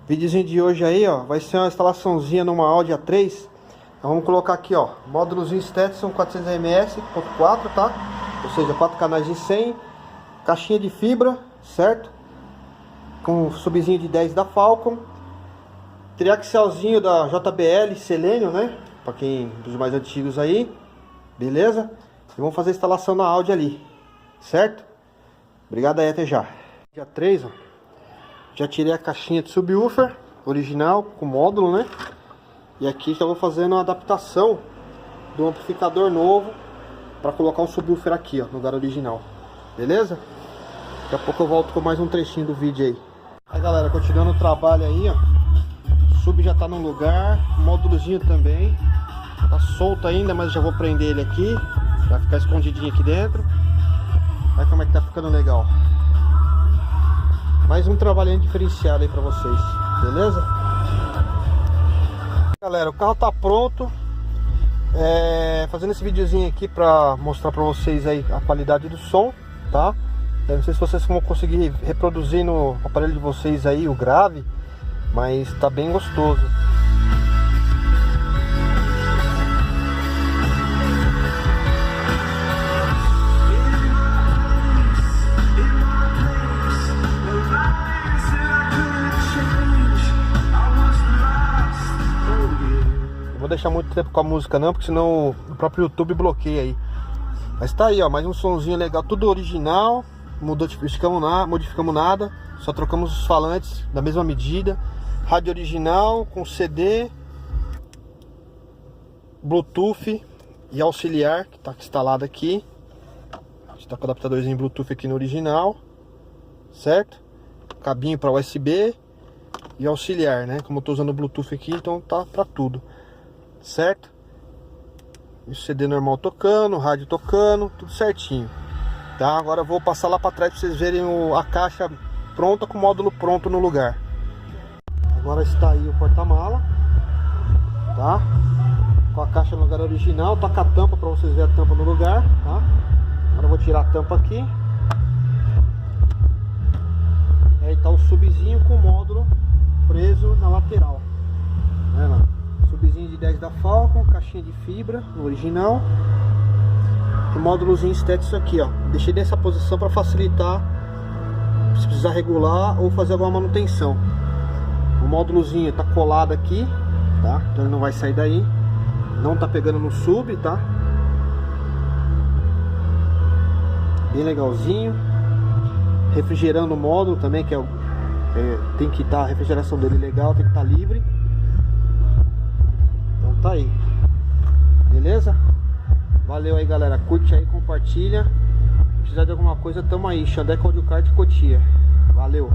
Videozinho de hoje aí, ó, vai ser uma instalaçãozinha numa Audi A3. Então vamos colocar aqui, ó, módulozinho Stetson 400ms.4, tá? Ou seja, 4 canais de 100, caixinha de fibra, certo? Com subzinho de 10 da Falcon, triaxialzinho da JBL Selênio, né? Pra quem dos mais antigos aí, beleza? E vamos fazer a instalação na Audi ali, certo? Obrigado aí, até já. Dia 3, ó, já tirei a caixinha de subwoofer original com módulo, né? E aqui já vou fazendo uma adaptação do amplificador novo para colocar um subwoofer aqui, ó, no lugar original, beleza? Daqui a pouco eu volto com mais um trechinho do vídeo aí. Aí galera, continuando o trabalho aí, ó, o sub já tá no lugar, o módulozinho também tá solto ainda, mas já vou prender ele aqui, vai ficar escondidinho aqui dentro. Olha como é que tá ficando legal. Mais um trabalhinho diferenciado aí pra vocês, beleza? Galera, o carro tá pronto. Fazendo esse videozinho aqui pra mostrar pra vocês aí a qualidade do som, tá? Eu não sei se vocês vão conseguir reproduzir no aparelho de vocês aí o grave, mas tá bem gostoso. Vou deixar muito tempo com a música não, porque senão o próprio YouTube bloqueia aí. Mas tá aí, ó, mais um sonzinho legal, tudo original, modificamos nada, só trocamos os falantes da mesma medida. Rádio original com CD, Bluetooth e auxiliar que tá instalado aqui. A gente tá com o adaptadorzinho Bluetooth aqui no original, certo? Cabinho para USB e auxiliar, né? Como eu tô usando o Bluetooth aqui, então tá pra tudo. Certo? E o CD normal tocando, o rádio tocando, tudo certinho. Tá? Agora eu vou passar lá para trás para vocês verem a caixa pronta com o módulo pronto no lugar. Agora está aí o porta-mala, tá? Com a caixa no lugar original, tá com a tampa para vocês verem a tampa no lugar, tá? Agora eu vou tirar a tampa aqui. Aí tá o subzinho com o módulo preso na lateral. Olha lá. Subzinho de 10 da Falcon, caixinha de fibra no original. O módulozinho Stetson aqui, ó. Deixei nessa posição para facilitar se precisar regular ou fazer alguma manutenção. O módulozinho tá colado aqui, tá? Então ele não vai sair daí. Não tá pegando no sub, tá? Bem legalzinho. Refrigerando o módulo também, que tem que estar a refrigeração dele legal, tem que estar livre. Tá aí, beleza? Valeu aí galera, curte aí, compartilha. Se precisar de alguma coisa, tamo aí, Xandeco Audio Kart Cotia. Valeu!